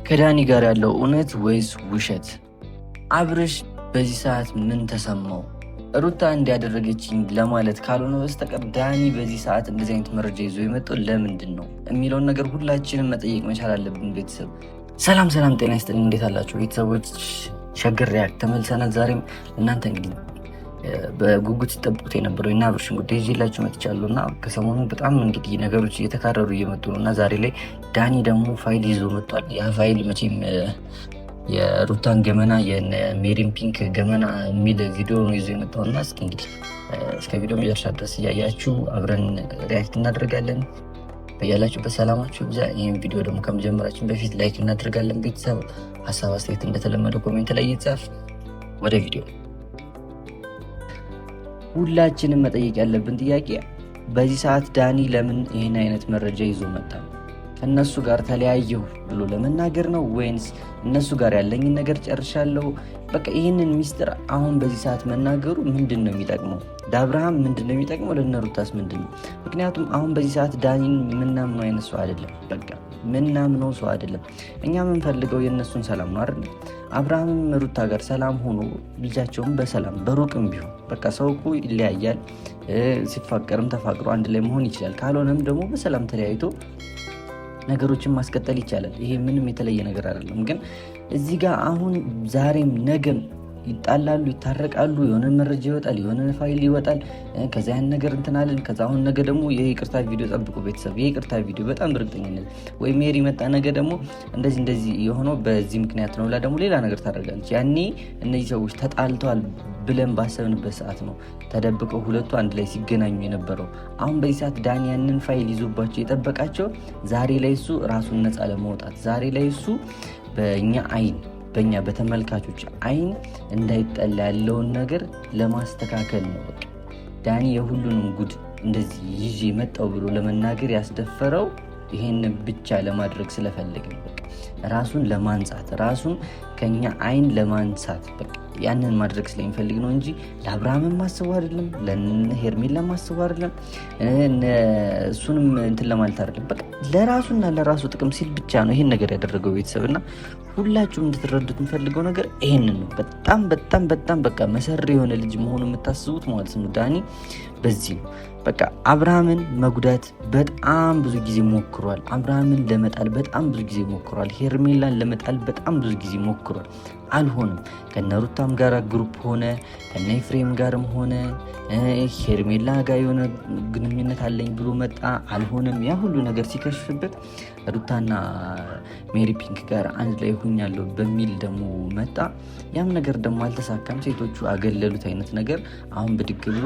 ከዳኒ ጋር ያለው እውነት ወይስ ውሸት? አብርሽ በዚህ ሰዓት ምን ተሰማው? ሩታ እንዲያደረገችኝ ለማለት ካልሆነ በስተቀር ዳኒ በዚህ ሰዓት እንደዚህ አይነት መረጃ ይዞ የመጣው ለምንድን ነው የሚለውን ነገር ሁላችንም መጠየቅ መቻል አለብን። ቤተሰብ ሰላም ሰላም፣ ጤና ይስጥልኝ። እንዴት አላችሁ ቤተሰቦች? ሸገር ሪያክት ተመልሰናል። ዛሬም እናንተ እንግዲህ በጉጉት ሲጠብቁት የነበረው እና አብርሽን ጉዳይ ይዤላችሁ መጥቻለሁ እና ከሰሞኑ በጣም እንግዲህ ነገሮች እየተካረሩ እየመጡ ነው እና ዛሬ ላይ ዳኒ ደግሞ ፋይል ይዞ መጥቷል። ያ ፋይል መቼም የሩታን ገመና የሜሪን ፒንክ ገመና የሚል ቪዲዮ ነው ይዞ የመጣው እና እስኪ እንግዲህ እስከ ቪዲዮ መጨረሻ ድረስ እያያችሁ አብረን ሪያክት እናደርጋለን። በያላችሁበት ሰላማችሁ ብዛ። ይህን ቪዲዮ ደግሞ ከመጀመራችን በፊት ላይክ እናደርጋለን። ቤተሰብ ሀሳብ አስተያየት እንደተለመደው ኮሜንት ላይ ይጻፍ። ወደ ቪዲዮ ሁላችንም መጠየቅ ያለብን ጥያቄ በዚህ ሰዓት ዳኒ ለምን ይህን አይነት መረጃ ይዞ መጣ? ከእነሱ ጋር ተለያየሁ ብሎ ለመናገር ነው ወይንስ እነሱ ጋር ያለኝን ነገር ጨርሻለሁ? በቃ ይህንን ሚስጥር አሁን በዚህ ሰዓት መናገሩ ምንድን ነው የሚጠቅመው? ለአብርሃም ምንድን ነው የሚጠቅመው? ለነሩታስ ምንድን ነው? ምክንያቱም አሁን በዚህ ሰዓት ዳኒን ምናምነው አይነት ሰው አይደለም። በቃ ምናምነው ሰው አይደለም። እኛ የምንፈልገው የእነሱን ሰላም ነው አይደል? አብርሃምም ሩታ ጋር ሰላም ሆኖ ልጃቸውም በሰላም በሩቅም ቢሆን በቃ ሰው እኮ ይለያያል። ሲፋቀርም ተፋቅሮ አንድ ላይ መሆን ይችላል። ካልሆነም ደግሞ በሰላም ተለያይቶ ነገሮችን ማስቀጠል ይቻላል። ይሄ ምንም የተለየ ነገር አይደለም። ግን እዚህ ጋር አሁን ዛሬም ነገም ይጣላሉ፣ ይታረቃሉ፣ የሆነ መረጃ ይወጣል፣ የሆነ ፋይል ይወጣል። ከዛ ያን ነገር እንትናለን። ከዛ አሁን ነገ ደግሞ የይቅርታ ቪዲዮ ጠብቁ ቤተሰብ። የይቅርታ ቪዲዮ በጣም እርግጠኝነት ወይ ሜሪ መጣ ነገ ደግሞ እንደዚህ የሆነው በዚህ ምክንያት ነው ብላ ደግሞ ሌላ ነገር ታደርጋለች። ያኔ እነዚህ ሰዎች ተጣልተዋል ብለን ባሰብንበት ሰዓት ነው ተደብቀው ሁለቱ አንድ ላይ ሲገናኙ የነበረው። አሁን በዚህ ሰዓት ዳኒ ያንን ፋይል ይዞባቸው የጠበቃቸው ዛሬ ላይ እሱ ራሱን ነፃ ለማውጣት ዛሬ ላይ እሱ በእኛ በተመልካቾች አይን እንዳይጠላ ያለውን ነገር ለማስተካከል ነው። በቃ ዳኒ የሁሉንም ጉድ እንደዚህ ይዤ መጣው ብሎ ለመናገር ያስደፈረው ይሄን ብቻ ለማድረግ ስለፈለግ ነው። በቃ ራሱን ለማንጻት ራሱን ከኛ አይን ለማንሳት በቃ ያንን ማድረግ ስለሚፈልግ ነው እንጂ ለአብርሃምም ማስቡ አይደለም፣ ለሄርሜላ ማስቡ አይደለም፣ እሱንም እንትን ለማለት አይደለም። በቃ ለራሱና ለራሱ ጥቅም ሲል ብቻ ነው ይሄን ነገር ያደረገው። ቤተሰብና ሁላችሁም እንድትረዱት የምፈልገው ነገር ይሄንን ነው። በጣም በጣም በጣም በቃ መሰሪ የሆነ ልጅ መሆኑ የምታስቡት ማለት ነው ዳኒ በዚህ ነው። በቃ አብርሃምን መጉዳት በጣም ብዙ ጊዜ ሞክሯል። አብርሃምን ለመጣል በጣም ብዙ ጊዜ ሞክሯል። ሄርሜላን ለመጣል በጣም ብዙ ጊዜ ሞክሯል። አልሆነም። ከነሩታም ጋር ግሩፕ ሆነ፣ ከነ ኤፍሬም ጋርም ሆነ፣ ሄርሜላ ጋር የሆነ ግንኙነት አለኝ ብሎ መጣ። አልሆነም። ያ ሁሉ ነገር ሲከሽፍበት ሩታና ሜሪ ፒንክ ጋር አንድ ላይ ሁኛለሁ በሚል ደግሞ መጣ። ያም ነገር ደግሞ አልተሳካም። ሴቶቹ አገለሉት አይነት ነገር። አሁን ብድግ ብሎ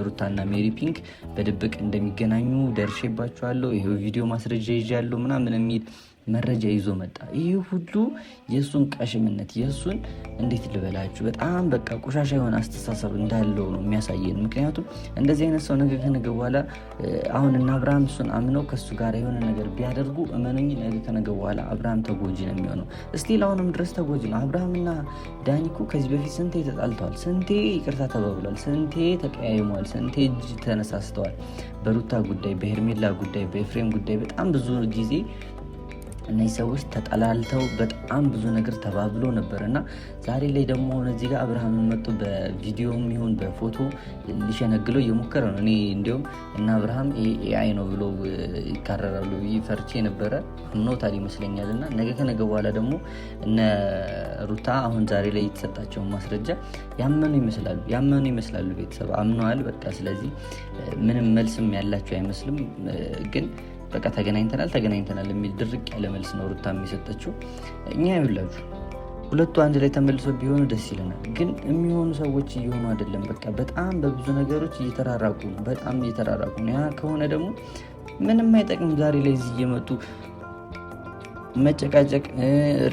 ሩታና ሜሪ ፒንክ በድብቅ እንደሚገናኙ ደርሼባቸዋለሁ፣ ይሄው ቪዲዮ ማስረጃ ይዣለሁ ምናምን የሚል መረጃ ይዞ መጣ። ይህ ሁሉ የእሱን ቀሽምነት የእሱን እንዴት ልበላችሁ በጣም በቃ ቆሻሻ የሆነ አስተሳሰብ እንዳለው ነው የሚያሳየን። ምክንያቱም እንደዚህ አይነት ሰው ነገ ከነገ በኋላ አሁን እና አብርሃም እሱን አምነው ከእሱ ጋር የሆነ ነገር ቢያደርጉ እመኑኝ ነገ ከነገ በኋላ አብርሃም ተጎጂ ነው የሚሆነው። እስቲል አሁንም ድረስ ተጎጂ ነው። አብርሃምና ዳኒ እኮ ከዚህ በፊት ስንቴ ተጣልተዋል፣ ስንቴ ይቅርታ ተባብሏል፣ ስንቴ ተቀያይመዋል፣ ስንቴ እጅ ተነሳስተዋል። በሩታ ጉዳይ፣ በሄርሜላ ጉዳይ፣ በኤፍሬም ጉዳይ በጣም ብዙ ጊዜ እነዚህ ሰዎች ተጠላልተው በጣም ብዙ ነገር ተባብሎ ነበር እና ዛሬ ላይ ደግሞ አሁን እዚህ ጋር አብርሃምን መጡ በቪዲዮም ይሁን በፎቶ ሊሸነግለው እየሞከረ ነው። እኔ እንዲሁም እና አብርሃም ኤአይ ነው ብሎ ይካረራሉ ፈርቼ ነበረ። ኖታል ይመስለኛል። እና ነገ ከነገ በኋላ ደግሞ እነ ሩታ አሁን ዛሬ ላይ የተሰጣቸውን ማስረጃ ያመኑ ይመስላሉ። ቤተሰብ አምነዋል በቃ። ስለዚህ ምንም መልስም ያላቸው አይመስልም። ግን በቃ ተገናኝተናል የሚል ድርቅ ያለ መልስ ነው ሩታ የሚሰጠችው። እኛ ይውላችሁ ሁለቱ አንድ ላይ ተመልሶ ቢሆኑ ደስ ይለናል። ግን የሚሆኑ ሰዎች እየሆኑ አይደለም። በቃ በጣም በብዙ ነገሮች እየተራራቁ ነው። ያ ከሆነ ደግሞ ምንም አይጠቅም። ዛሬ ላይ እዚህ እየመጡ መጨቃጨቅ፣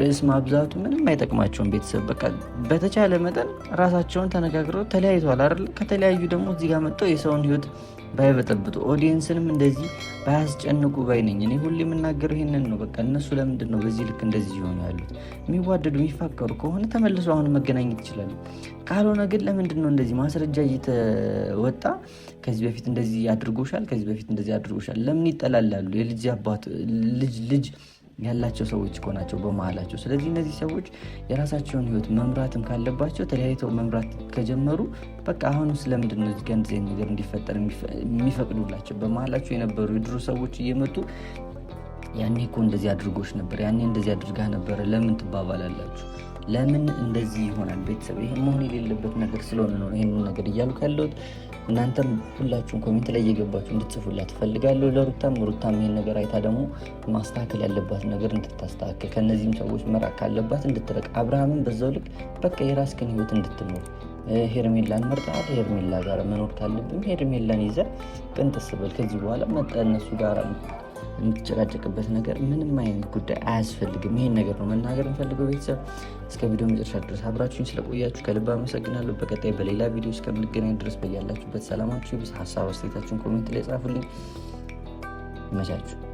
ርዕስ ማብዛቱ ምንም አይጠቅማቸውም። ቤተሰብ በቃ በተቻለ መጠን ራሳቸውን ተነጋግረው ተለያይተዋል አይደል? ከተለያዩ ደግሞ እዚህ ጋር መጥተው የሰውን ሕይወት ባይበጠብጡ ኦዲየንስንም እንደዚህ ባያስጨንቁ ባይነኝ። እኔ ሁሌ የምናገረው ይሄንን ነው። በቃ እነሱ ለምንድን ነው በዚህ ልክ እንደዚህ ይሆኑ ያሉት? የሚዋደዱ የሚፋቀሩ ከሆነ ተመልሶ አሁን መገናኘት ይችላሉ። ካልሆነ ግን ለምንድን ነው እንደዚህ ማስረጃ እየተወጣ ከዚህ በፊት እንደዚህ አድርጎሻል፣ ከዚህ በፊት እንደዚህ አድርጎሻል፣ ለምን ይጠላላሉ? የልጅ አባት ልጅ ያላቸው ሰዎች እኮ ናቸው በመሀላቸው። ስለዚህ እነዚህ ሰዎች የራሳቸውን ህይወት መምራትም ካለባቸው ተለያይተው መምራት ከጀመሩ በቃ አሁን ስለምንድን ነው እዚህ ጋር እንደዚህ ነገር እንዲፈጠር የሚፈቅዱላቸው? በመሀላቸው የነበሩ የድሮ ሰዎች እየመጡ ያኔ እኮ እንደዚህ አድርጎች ነበር፣ ያኔ እንደዚህ አድርጋ ነበረ ለምን ትባባላላችሁ? ለምን እንደዚህ ይሆናል? ቤተሰብ ይሄ መሆን የሌለበት ነገር ስለሆነ ነው ይሄንን ነገር እያልኩ ያለሁት። እናንተም ሁላችሁም ኮሜንት ላይ እየገባችሁ እንድትጽፉላት ትፈልጋለሁ ሩታም ይሄን ነገር አይታ ደግሞ ማስተካከል ያለባት ነገር እንድታስተካከል፣ ከነዚህም ሰዎች መራቅ ካለባት እንድትረቅ፣ አብርሃምን በዛው ልክ በቃ የራስህን ህይወት እንድትኖር፣ ሄርሜላን መርጠሃል፣ ሄርሜላ ጋር መኖር ካለብን ሄርሜላን ይዘህ ቅንጥስ በል። ከዚህ በኋላ መጣ እነሱ ጋር የምትጨቃጨቅበት ነገር ምንም አይነት ጉዳይ አያስፈልግም። ይሄን ነገር ነው መናገር እንፈልገው። ቤተሰብ እስከ ቪዲዮ መጨረሻ ድረስ አብራችሁኝ ስለቆያችሁ ከልብ አመሰግናለሁ። በቀጣይ በሌላ ቪዲዮ እስከምንገናኝ ድረስ በያላችሁበት ሰላማችሁ ይብዛ። ሀሳብ አስተያየታችሁን ኮሜንት ላይ ጻፉልኝ። ይመቻችሁ።